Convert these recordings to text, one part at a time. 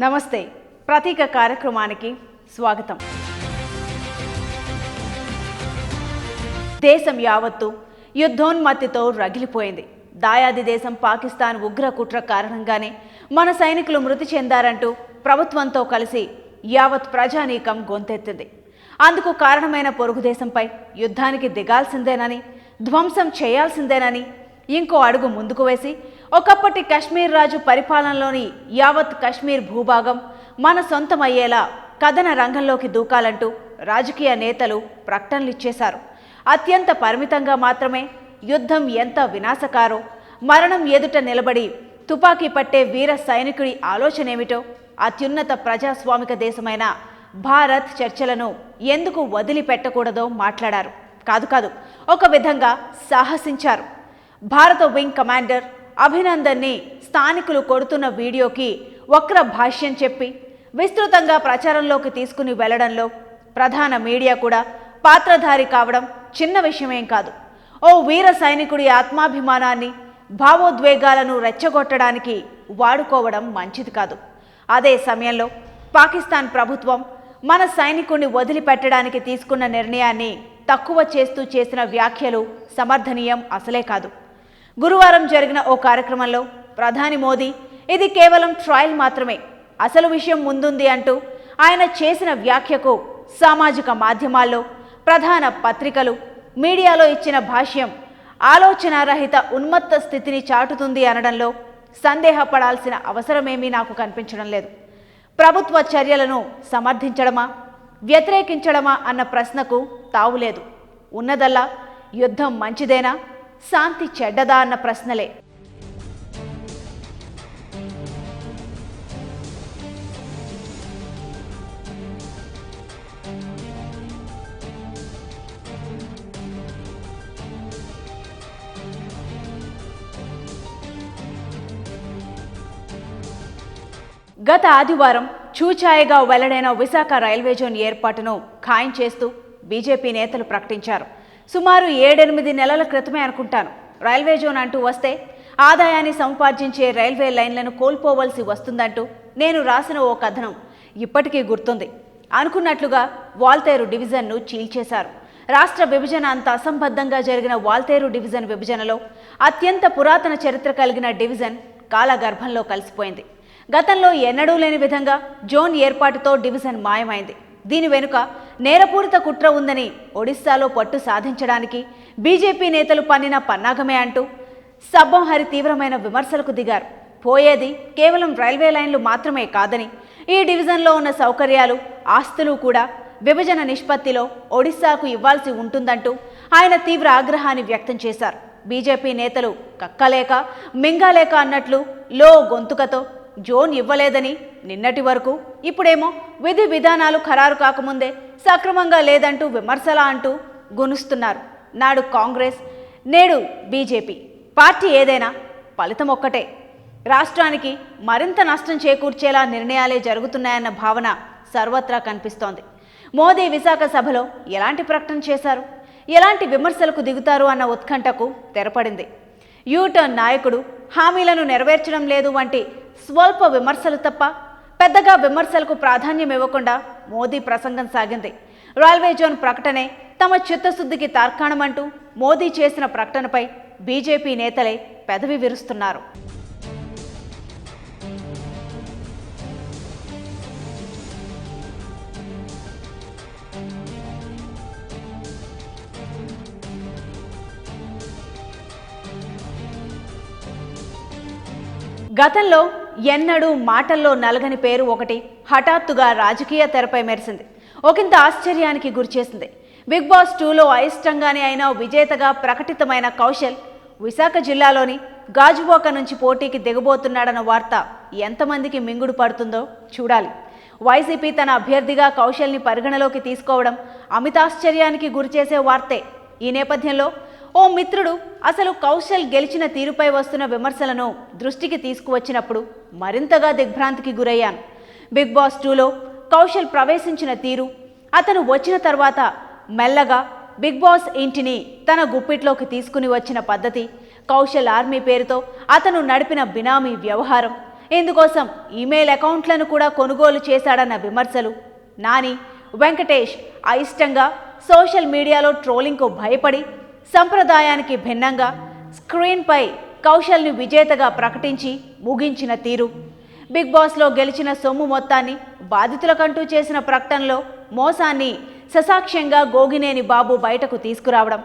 నమస్తే ప్రతీక కార్యక్రమానికి స్వాగతం. దేశం యావత్తు యుద్ధోన్మత్తితో రగిలిపోయింది. దాయాది దేశం పాకిస్తాన్ ఉగ్ర కుట్ర కారణంగానే మన సైనికులు మృతి చెందారంటూ ప్రభుత్వంతో కలిసి యావత్ ప్రజానీకం గొంతెత్తింది. అందుకు కారణమైన పొరుగు దేశంపై యుద్ధానికి దిగాల్సిందేనని, ధ్వంసం చేయాల్సిందేనని ఇంకో అడుగు ముందుకు వేసి ఒకప్పటి కశ్మీర్ రాజు పరిపాలనలోని యావత్ కశ్మీర్ భూభాగం మన సొంతమయ్యేలా కథన రంగంలోకి దూకాలంటూ రాజకీయ నేతలు ప్రకటనలిచ్చేశారు. అత్యంత పరిమితంగా మాత్రమే యుద్ధం ఎంత వినాశకారో, మరణం ఎదుట నిలబడి తుపాకీ పట్టే వీర సైనికుడి ఆలోచనేమిటో అత్యున్నత ప్రజాస్వామిక దేశమైన భారత్ చర్చలను ఎందుకు వదిలిపెట్టకూడదో మాట్లాడారు. కాదు ఒక విధంగా సాహసించారు. భారత వింగ్ కమాండర్ అభినందన్ని స్థానికులు కొడుతున్న వీడియోకి వక్ర భాష్యం చెప్పి విస్తృతంగా ప్రచారంలోకి తీసుకుని వెళ్లడంలో ప్రధాన మీడియా కూడా పాత్రధారి కావడం చిన్న విషయమేం కాదు. ఓ వీర సైనికుడి ఆత్మాభిమానాన్ని, భావోద్వేగాలను రెచ్చగొట్టడానికి వాడుకోవడం మంచిది కాదు. అదే సమయంలో పాకిస్తాన్ ప్రభుత్వం మన సైనికుడిని వదిలిపెట్టడానికి తీసుకున్న నిర్ణయాన్ని తక్కువ చేస్తూ చేసిన వ్యాఖ్యలు సమర్థనీయం అసలే కాదు. గురువారం జరిగిన ఓ కార్యక్రమంలో ప్రధాని మోదీ ఇది కేవలం ట్రయల్ మాత్రమే, అసలు విషయం ముందుంది అంటూ ఆయన చేసిన వ్యాఖ్యకు సామాజిక మాధ్యమాల్లో, ప్రధాన పత్రికలు, మీడియాలో ఇచ్చిన భాష్యం ఆలోచనారహిత ఉన్మత్త స్థితిని చాటుతుంది అనడంలో సందేహపడాల్సిన అవసరమేమీ నాకు కనిపించడం లేదు. ప్రభుత్వ చర్యలను సమర్థించడమా, వ్యతిరేకించడమా అన్న ప్రశ్నకు తావులేదు. ఉన్నదల్లా యుద్ధం మంచిదేనా, శాంతి చెడ్డదా అన్న ప్రశ్నలే. గత ఆదివారం చూచాయగా వెల్లడైన విశాఖ రైల్వే జోన్ ఏర్పాటును ఖాయం చేస్తూ బీజేపీ నేతలు ప్రకటించారు. సుమారు 7-8 నెలల క్రితమే అనుకుంటాను. రైల్వే జోన్ అంటూ వస్తే ఆదాయాన్ని సంపార్జించే రైల్వే లైన్లను కోల్పోవలసి వస్తుందంటూ నేను రాసిన ఓ కథనం ఇప్పటికీ గుర్తుంది. అనుకున్నట్లుగా వాల్తేరు డివిజన్ను చీల్చేశారు. రాష్ట్ర విభజన అంత అసంబద్ధంగా జరిగిన వాల్తేరు డివిజన్ విభజనలో అత్యంత పురాతన చరిత్ర కలిగిన డివిజన్ కాలగర్భంలో కలిసిపోయింది. గతంలో ఎన్నడూ లేని విధంగా జోన్ ఏర్పాటుతో డివిజన్ మాయమైంది. దీని వెనుక నేరపూరిత కుట్ర ఉందని ఒడిశాలో పట్టు సాధించడానికి బీజేపీ నేతలు పన్నిన పన్నాగమే అంటూ సబ్బం తీవ్రమైన విమర్శలకు దిగారు. పోయేది కేవలం రైల్వే లైన్లు మాత్రమే కాదని, ఈ డివిజన్లో ఉన్న సౌకర్యాలు, ఆస్తులు కూడా విభజన నిష్పత్తిలో ఒడిశాకు ఇవ్వాల్సి ఉంటుందంటూ ఆయన తీవ్ర ఆగ్రహాన్ని వ్యక్తం చేశారు. బీజేపీ నేతలు కక్కలేక మింగాలేక అన్నట్లు లో గొంతుకతో జోన్ ఇవ్వలేదని నిన్నటి వరకు, ఇప్పుడేమో విధి విధానాలు ఖరారు కాకముందే సక్రమంగా లేదంటూ విమర్శలా అంటూ గునుస్తున్నారు. నాడు కాంగ్రెస్, నేడు బీజేపీ పార్టీ ఏదైనా ఫలితం ఒక్కటే. రాష్ట్రానికి మరింత నష్టం చేకూర్చేలా నిర్ణయాలే జరుగుతున్నాయన్న భావన సర్వత్రా కనిపిస్తోంది. మోదీ విశాఖ సభలో ఎలాంటి ప్రకటన చేశారు, ఎలాంటి విమర్శలకు దిగుతారు అన్న ఉత్కంఠకు తెరపడింది. యూటర్న్ నాయకుడు హామీలను నెరవేర్చడం లేదు వంటి స్వల్ప విమర్శలు తప్ప పెద్దగా విమర్శలకు ప్రాధాన్యం ఇవ్వకుండా మోదీ ప్రసంగం సాగింది. రైల్వే జోన్ ప్రకటనే తమ చిత్తశుద్ధికి తార్కాణమంటూ మోదీ చేసిన ప్రకటనపై బీజేపీ నేతలే పెదవి విరుస్తున్నారు. గతంలో ఎన్నడూ మాటల్లో నలగని పేరు ఒకటి హఠాత్తుగా రాజకీయ తెరపై మెరిసింది. ఒకంత ఆశ్చర్యానికి గురిచేసింది. బిగ్ బాస్ 2లో అయిష్టంగానే అయినా విజేతగా ప్రకటితమైన కౌశల్ విశాఖ జిల్లాలోని గాజువాక నుంచి పోటీకి దిగబోతున్నాడన్న వార్త ఎంతమందికి మింగుడు పడుతుందో చూడాలి. వైసీపీ తన అభ్యర్థిగా కౌశల్ని పరిగణలోకి తీసుకోవడం అమితాశ్చర్యానికి గురిచేసే వార్తే. ఈ నేపథ్యంలో ఓ మిత్రుడు అసలు కౌశల్ గెలిచిన తీరుపై వస్తున్న విమర్శలను దృష్టికి తీసుకువచ్చినప్పుడు మరింతగా దిగ్భ్రాంతికి గురయ్యాను. బిగ్ బాస్ 2లో కౌశల్ ప్రవేశించిన తీరు, అతను వచ్చిన తర్వాత మెల్లగా బిగ్ బాస్ ఇంటిని తన గుప్పిట్లోకి తీసుకుని వచ్చిన పద్ధతి, కౌశల్ ఆర్మీ పేరుతో అతను నడిపిన బినామీ వ్యవహారం, ఇందుకోసం ఈమెయిల్ అకౌంట్లను కూడా కొనుగోలు చేశాడన్న విమర్శలు. నాని, వెంకటేష్ అయిష్టంగా సోషల్ మీడియాలో ట్రోలింగ్కు భయపడి సంప్రదాయానికి భిన్నంగా స్క్రీన్పై కౌశల్ని విజేతగా ప్రకటించి ముగించిన తీరు, బిగ్ బాస్లో గెలిచిన సొమ్ము మొత్తాన్ని బాధితులకంటూ చేసిన ప్రకటనలో మోసాన్ని ససాక్ష్యంగా గోగినేని బాబు బయటకు తీసుకురావడం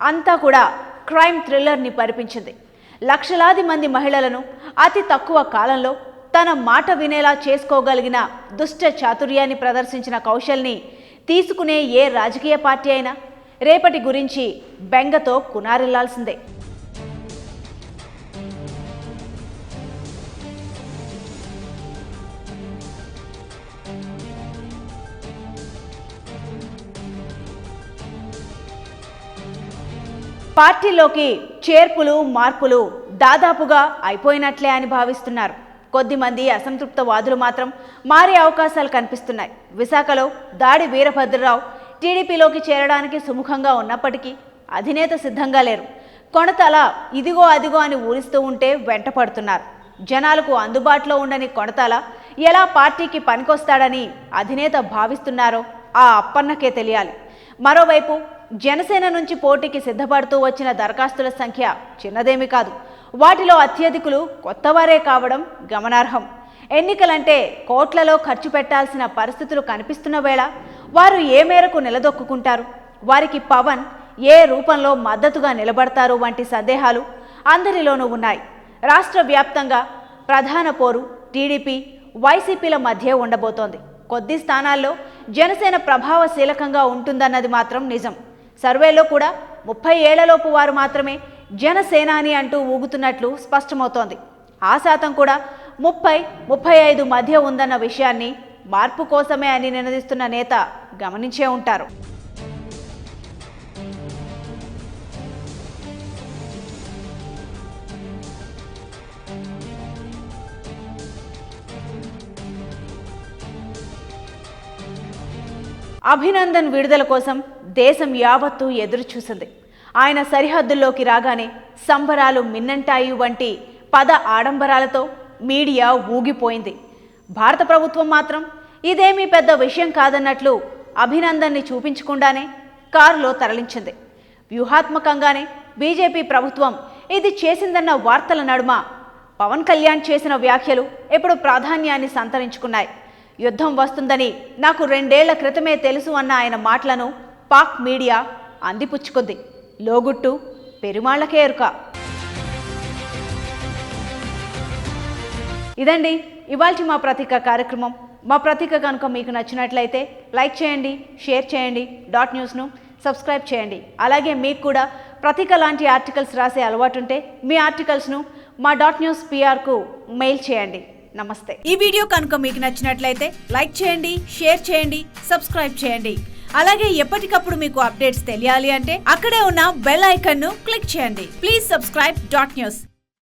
అంతా కూడా క్రైమ్ థ్రిల్లర్ని పరిపించింది. లక్షలాది మంది మహిళలను అతి తక్కువ కాలంలో తన మాట వినేలా చేసుకోగలిగిన దుష్ట చాతుర్యాన్ని ప్రదర్శించిన కౌశల్ని తీసుకునే ఏ రాజకీయ పార్టీ అయినా రేపటి గురించి బెంగతో కునారిల్లాల్సిందే. పార్టీలోకి చేర్పులు మార్పులు దాదాపుగా అయిపోయినట్లే అని భావిస్తున్నారు. కొద్దిమంది అసంతృప్త వాదులు మాత్రం మారే అవకాశాలు కనిపిస్తున్నాయి. విశాఖలో దాడి వీరభద్రరావు టీడీపీలోకి చేరడానికి సుముఖంగా ఉన్నప్పటికీ అధినేత సిద్ధంగా లేరు. కొణతాల ఇదిగో అదిగో అని ఊరిస్తూ ఉంటే వెంట పడుతున్నారు. జనాలకు అందుబాటులో ఉండని కొణతాల ఎలా పార్టీకి పనికొస్తాడని అధినేత భావిస్తున్నారో ఆ అప్పన్నకే తెలియాలి. మరోవైపు జనసేన నుంచి పోటీకి సిద్ధపడుతూ వచ్చిన దరఖాస్తుల సంఖ్య చిన్నదేమీ కాదు. వాటిలో అత్యధికులు కొత్తవారే కావడం గమనార్హం. ఎన్నికలంటే కోట్లలో ఖర్చు పెట్టాల్సిన పరిస్థితులు కనిపిస్తున్న వేళ వారు ఏ మేరకు నిలదొక్కుంటారు, వారికి పవన్ ఏ రూపంలో మద్దతుగా నిలబడతారు వంటి సందేహాలు అందరిలోనూ ఉన్నాయి. రాష్ట్ర వ్యాప్తంగా ప్రధాన పోరు టీడీపీ, వైసీపీల మధ్య ఉండబోతోంది. కొద్ది స్థానాల్లో జనసేన ప్రభావశీలకంగా ఉంటుందన్నది మాత్రం నిజం. సర్వేలో కూడా 30 ఏళ్లలోపు వారు మాత్రమే జనసేనాని అంటూ ఊగుతున్నట్లు స్పష్టమవుతోంది. ఆ శాతం కూడా 30-35 మధ్య ఉందన్న విషయాన్ని మార్పు కోసమే అని నినదిస్తున్న నేత గమనించే ఉంటారు. అభినందన్ విడుదల కోసం దేశం యావత్తూ ఎదురు చూసింది. ఆయన సరిహద్దుల్లోకి రాగానే సంబరాలు మిన్నంటాయి వంటి పద ఆడంబరాలతో మీడియా ఊగిపోయింది. భారత ప్రభుత్వం మాత్రం ఇదేమీ పెద్ద విషయం కాదన్నట్లు అభినందన్ని చూపించకుండానే కారులో తరలించింది. వ్యూహాత్మకంగానే బీజేపీ ప్రభుత్వం ఇది చేసిందన్న వార్తల నడుమ పవన్ కళ్యాణ్ చేసిన వ్యాఖ్యలు ఇప్పుడు ప్రాధాన్యాన్ని సంతరించుకున్నాయి. యుద్ధం వస్తుందని నాకు 2 ఏళ్ల క్రితమే తెలుసు అన్న ఆయన మాటలను పాక్ మీడియా అందిపుచ్చుకుంది. లోగుట్టు పెరుమాళ్లకే ఎరుక. ఇదండి ఇవాల్టి మా ప్రతీక కార్యక్రమం. మా ప్రతీక కనుక మీకు నచ్చినట్లయితే లైక్ చేయండి, షేర్ చేయండి, .న్యూస్ను సబ్స్క్రైబ్ చేయండి. అలాగే మీకు కూడా ప్రతీక లాంటి ఆర్టికల్స్ రాసే అలవాటుంటే మీ ఆర్టికల్స్ను మా .న్యూస్ PR-కు మెయిల్ చేయండి. నమస్తే. ఈ వీడియో కనుక మీకు నచ్చినట్లయితే లైక్ చేయండి, షేర్ చేయండి, సబ్స్క్రైబ్ చేయండి. అలాగే ఎప్పటికప్పుడు మీకు అప్డేట్స్ తెలియాలి అంటే అక్కడే ఉన్న బెల్ ఐకాన్ను క్లిక్ చేయండి. Please subscribe .news.